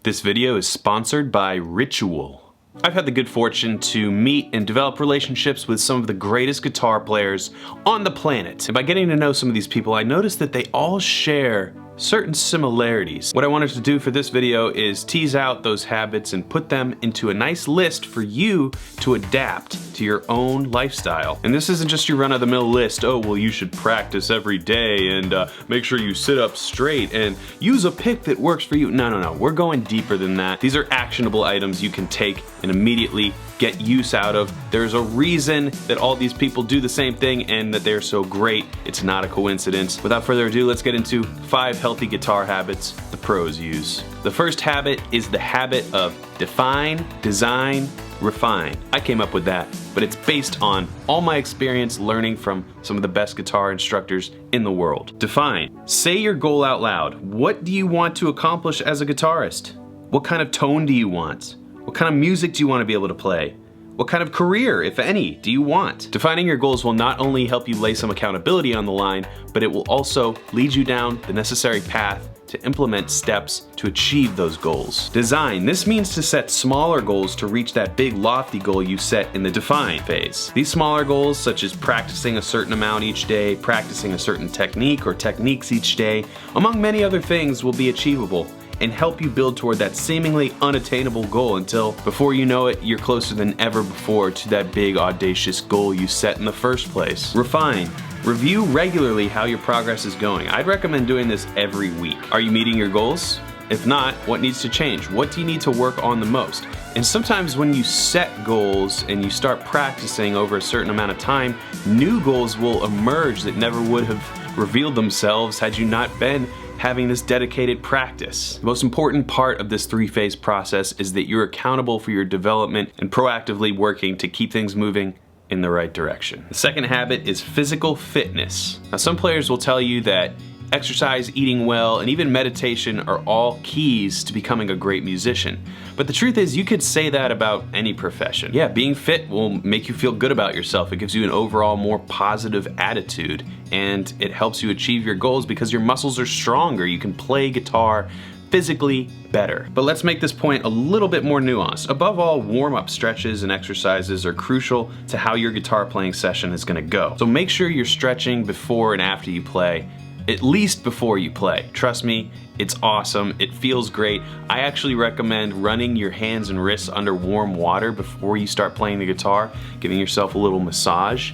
This video is sponsored by Ritual. I've had the good fortune to meet and develop relationships with some of the greatest guitar players on the planet. And by getting to know some of these people, I noticed that they all share certain similarities. What I wanted to do for this video is tease out those habits and put them into a nice list for you to adapt to your own lifestyle. And this isn't just your run-of-the-mill list, oh well you should practice every day and make sure you sit up straight and use a pick that works for you. No, we're going deeper than that. These are actionable items you can take and immediately get use out of. There's a reason that all these people do the same thing and that they're so great. It's not a coincidence. Without further ado, let's get into 5 healthy guitar habits the pros use. The first habit is the habit of define, design, refine. I came up with that, but it's based on all my experience learning from some of the best guitar instructors in the world. Define. Say your goal out loud. What do you want to accomplish as a guitarist? What kind of tone do you want? What kind of music do you want to be able to play? What kind of career, if any, do you want? Defining your goals will not only help you lay some accountability on the line, but it will also lead you down the necessary path to implement steps to achieve those goals. Design. This means to set smaller goals to reach that big lofty goal you set in the define phase. These smaller goals, such as practicing a certain amount each day, practicing a certain technique or techniques each day, among many other things, will be achievable and help you build toward that seemingly unattainable goal until, before you know it, you're closer than ever before to that big audacious goal you set in the first place. Refine. Review regularly how your progress is going. I'd recommend doing this every week. Are you meeting your goals? If not, what needs to change? What do you need to work on the most? And sometimes when you set goals and you start practicing over a certain amount of time, new goals will emerge that never would have revealed themselves had you not been having this dedicated practice. The most important part of this 3-phase process is that you're accountable for your development and proactively working to keep things moving in the right direction. The second habit is physical fitness. Now, some players will tell you that exercise, eating well, and even meditation are all keys to becoming a great musician. But the truth is, you could say that about any profession. Yeah, being fit will make you feel good about yourself. It gives you an overall more positive attitude, and it helps you achieve your goals because your muscles are stronger. You can play guitar physically better. But let's make this point a little bit more nuanced. Above all, warm-up stretches and exercises are crucial to how your guitar playing session is gonna go. So make sure you're stretching before and after you play, at least before you play. Trust me, it's awesome, it feels great. I actually recommend running your hands and wrists under warm water before you start playing the guitar, giving yourself a little massage.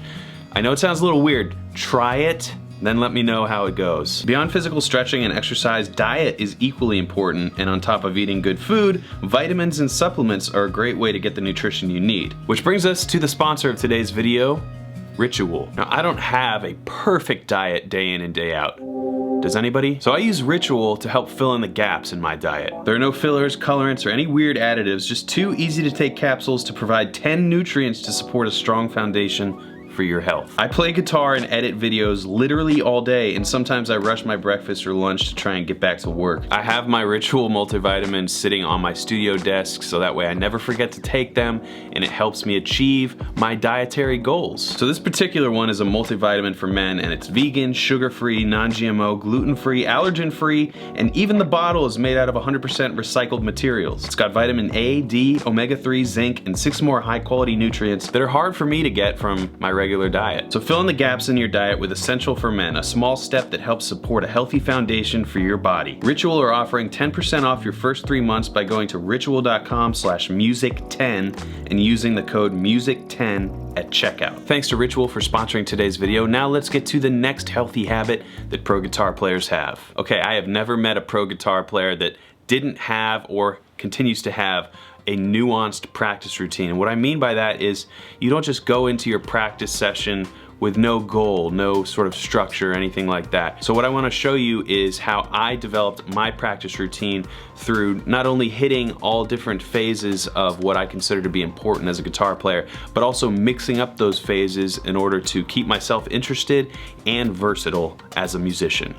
I know it sounds a little weird, try it, then let me know how it goes. Beyond physical stretching and exercise, diet is equally important, and on top of eating good food, vitamins and supplements are a great way to get the nutrition you need. Which brings us to the sponsor of today's video, Ritual. Now, I don't have a perfect diet day in and day out. Does anybody? So I use Ritual to help fill in the gaps in my diet. There are no fillers, colorants, or any weird additives, just 2 easy to take capsules to provide 10 nutrients to support a strong foundation for your health. I play guitar and edit videos literally all day, and sometimes I rush my breakfast or lunch to try and get back to work. I have my Ritual multivitamins sitting on my studio desk so that way I never forget to take them, and it helps me achieve my dietary goals. So this particular one is a multivitamin for men, and it's vegan, sugar-free, non-GMO, gluten-free, allergen-free, and even the bottle is made out of 100% recycled materials. It's got vitamin A, D, omega-3, zinc, and 6 more high-quality nutrients that are hard for me to get from my regular diet. So fill in the gaps in your diet with Essential for Men, a small step that helps support a healthy foundation for your body. Ritual are offering 10% off your first 3 months by going to ritual.com/music10 and using the code music10 at checkout. Thanks to Ritual for sponsoring today's video. Now let's get to the next healthy habit that pro guitar players have. Okay, I have never met a pro guitar player that didn't have or continues to have a nuanced practice routine. And what I mean by that is you don't just go into your practice session with no goal, no sort of structure, anything like that. So what I want to show you is how I developed my practice routine through not only hitting all different phases of what I consider to be important as a guitar player, but also mixing up those phases in order to keep myself interested and versatile as a musician.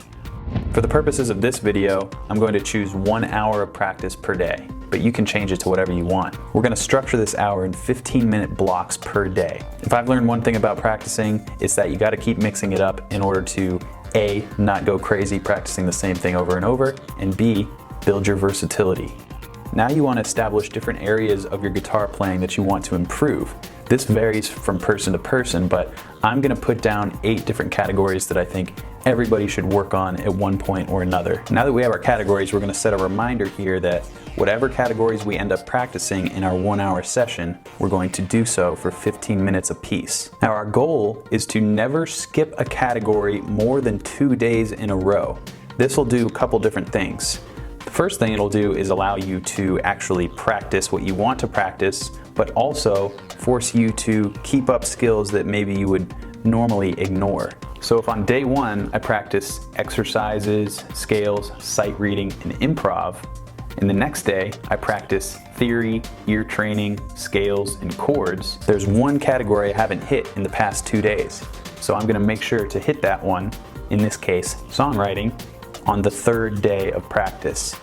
For the purposes of this video, I'm going to choose 1 hour of practice per day, but you can change it to whatever you want. We're going to structure this hour in 15-minute blocks per day. If I've learned one thing about practicing, it's that you got to keep mixing it up in order to A, not go crazy practicing the same thing over and over, and B, build your versatility. Now you want to establish different areas of your guitar playing that you want to improve. This varies from person to person, but I'm going to put down 8 different categories that I think everybody should work on at one point or another. Now that we have our categories, we're going to set a reminder here that whatever categories we end up practicing in our 1-hour session, we're going to do so for 15 minutes apiece. Now our goal is to never skip a category more than 2 days in a row. This will do a couple different things. The first thing it'll do is allow you to actually practice what you want to practice, but also force you to keep up skills that maybe you would normally ignore. So if on day 1 I practice exercises, scales, sight reading, and improv, and the next day I practice theory, ear training, scales, and chords, there's one category I haven't hit in the past 2 days. So I'm gonna make sure to hit that one, in this case, songwriting, on the 3rd day of practice.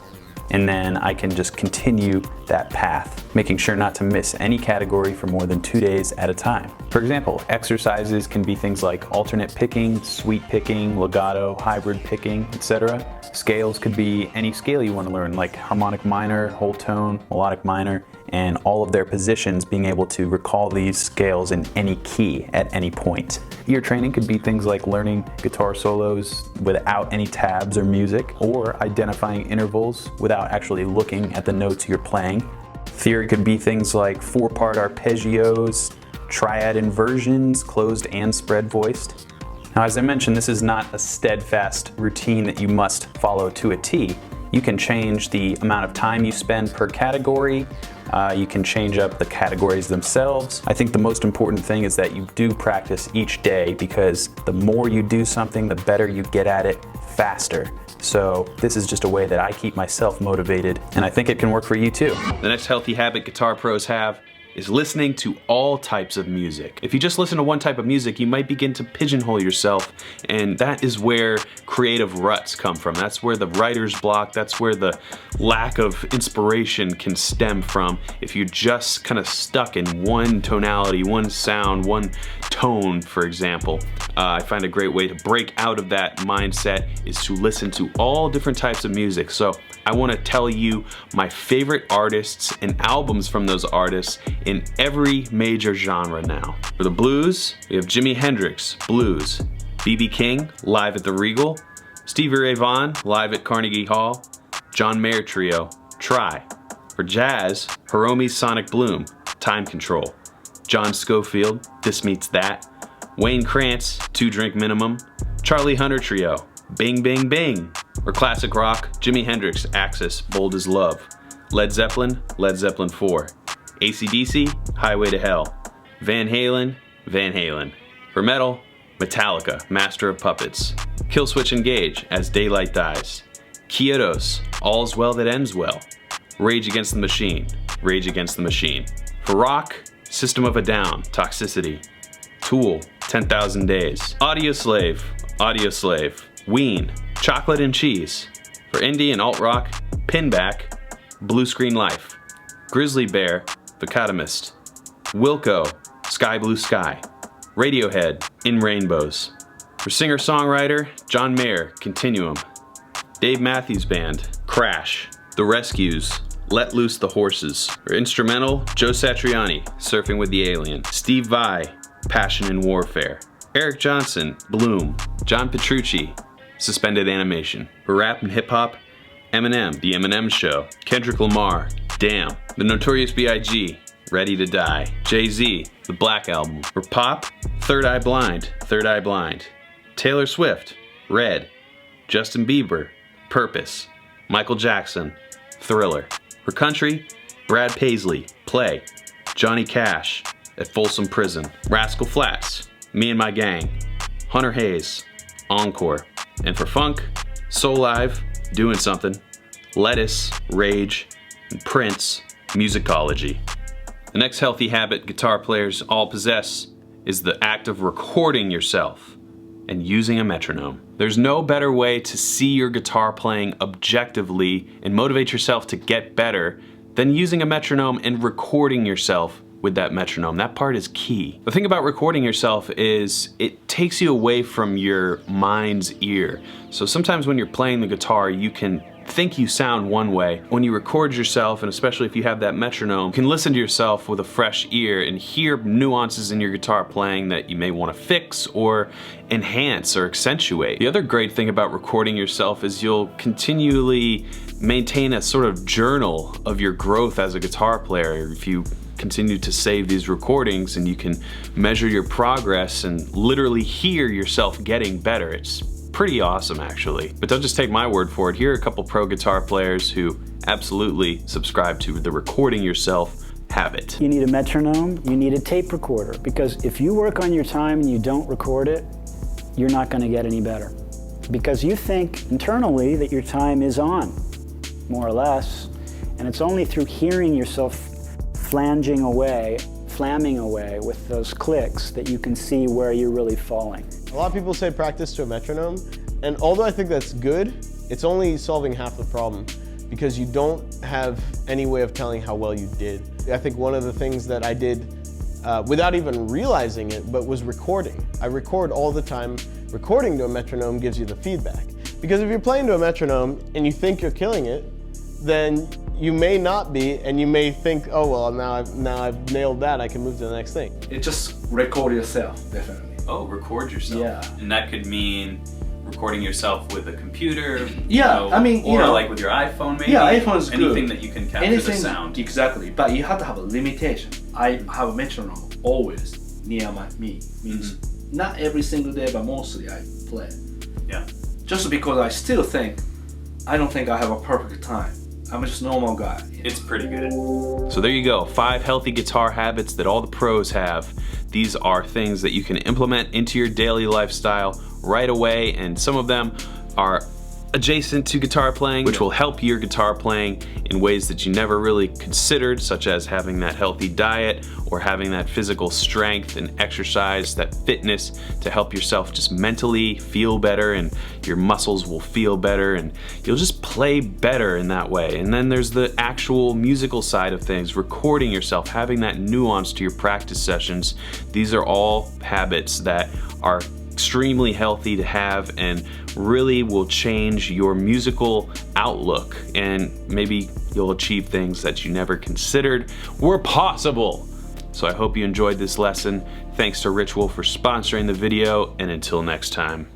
And then I can just continue that path, making sure not to miss any category for more than 2 days at a time. For example, exercises can be things like alternate picking, sweep picking, legato, hybrid picking, etc. Scales could be any scale you want to learn, like harmonic minor, whole tone, melodic minor, and all of their positions, being able to recall these scales in any key at any point. Ear training could be things like learning guitar solos without any tabs or music, or identifying intervals without actually looking at the notes you're playing. Theory could be things like 4-part arpeggios, triad inversions, closed and spread voiced. Now, as I mentioned, this is not a steadfast routine that you must follow to a T. You can change the amount of time you spend per category. You can change up the categories themselves. I think the most important thing is that you do practice each day, because the more you do something, the better you get at it faster. So this is just a way that I keep myself motivated, and I think it can work for you too. The next healthy habit guitar pros have is listening to all types of music. If you just listen to one type of music, you might begin to pigeonhole yourself, and that is where creative ruts come from. That's where the writer's block, that's where the lack of inspiration can stem from. If you're just kind of stuck in one tonality, one sound, one tone, for example. I find a great way to break out of that mindset is to listen to all different types of music. So I want to tell you my favorite artists and albums from those artists in every major genre now. For the blues, we have Jimi Hendrix, Blues, B.B. King, live at the Regal, Stevie Ray Vaughan, live at Carnegie Hall, John Mayer Trio, Try. For jazz, Hiromi's Sonic Bloom, Time Control, John Scofield, This Meets That, Wayne Krantz, 2 Drink Minimum, Charlie Hunter Trio, Bing Bing Bing. Or classic rock, Jimi Hendrix, Axis, Bold as Love, Led Zeppelin, Led Zeppelin 4, AC/DC, Highway to Hell, Van Halen, Van Halen. For metal, Metallica, Master of Puppets, Killswitch Engage, As Daylight Dies, Kyotos, All's Well That Ends Well, Rage Against the Machine, Rage Against the Machine. For rock, System of a Down, Toxicity, Tool, 10,000 Days, Audioslave, Audioslave, Ween, Chocolate and Cheese. For indie and alt-rock, Pinback, Blue Screen Life, Grizzly Bear, The Catamist, Wilco, Sky Blue Sky, Radiohead, In Rainbows. For singer-songwriter, John Mayer, Continuum, Dave Matthews Band, Crash, The Rescues, Let Loose the Horses. For instrumental, Joe Satriani, Surfing with the Alien, Steve Vai, Passion and Warfare, Eric Johnson, Bloom, John Petrucci, Suspended Animation. For rap and hip hop, Eminem, The Eminem Show, Kendrick Lamar, Damn, The Notorious B.I.G., Ready to Die, Jay-Z, The Black Album. For pop, Third Eye Blind, Third Eye Blind, Taylor Swift, Red, Justin Bieber, Purpose, Michael Jackson, Thriller. For country, Brad Paisley, Play, Johnny Cash, At Folsom Prison, Rascal Flatts, Me and My Gang, Hunter Hayes, Encore. And for funk, Soul Live, Doing Something, Lettuce, Rage, and Prince, Musicology. The next healthy habit guitar players all possess is the act of recording yourself and using a metronome. There's no better way to see your guitar playing objectively and motivate yourself to get better than using a metronome and recording yourself with that metronome. That part is key. The thing about recording yourself is it takes you away from your mind's ear. So sometimes when you're playing the guitar, you can think you sound one way. When you record yourself, and especially if you have that metronome, you can listen to yourself with a fresh ear and hear nuances in your guitar playing that you may want to fix or enhance or accentuate. The other great thing about recording yourself is you'll continually maintain a sort of journal of your growth as a guitar player. If you continue to save these recordings, and you can measure your progress and literally hear yourself getting better. It's pretty awesome, actually. But don't just take my word for it. Here are a couple pro guitar players who absolutely subscribe to the recording yourself habit. You need a metronome, you need a tape recorder, because if you work on your time and you don't record it, you're not going to get any better. Because you think internally that your time is on, more or less, and it's only through hearing yourself flamming away with those clicks that you can see where you're really falling. A lot of people say practice to a metronome, and although I think that's good, it's only solving half the problem because you don't have any way of telling how well you did. I think one of the things that I did without even realizing it, but was recording. I record all the time. Recording to a metronome gives you the feedback. Because if you're playing to a metronome and you think you're killing it, then you may not be, and you may think, oh well, now I've nailed that, I can move to the next thing. It just record yourself, definitely. Oh, record yourself. Yeah. And that could mean recording yourself with a computer. Yeah, I mean, or like with your iPhone, maybe. Yeah, iPhone is good. Anything that you can capture the sound. Exactly, but you have to have a limitation. I have a metronome always near me. Means not every single day, but mostly I play. Yeah. Just because I don't think I have a perfect time. I'm just a normal guy. It's pretty good. So there you go, 5 healthy guitar habits that all the pros have. These are things that you can implement into your daily lifestyle right away, and some of them are adjacent to guitar playing, which will help your guitar playing in ways that you never really considered, such as having that healthy diet or having that physical strength and exercise, that fitness to help yourself just mentally feel better, and your muscles will feel better and you'll just play better in that way. And then there's the actual musical side of things, recording yourself, having that nuance to your practice sessions. These are all habits that are extremely healthy to have and really will change your musical outlook, and maybe you'll achieve things that you never considered were possible. So I hope you enjoyed this lesson. Thanks to Ritual for sponsoring the video, and until next time.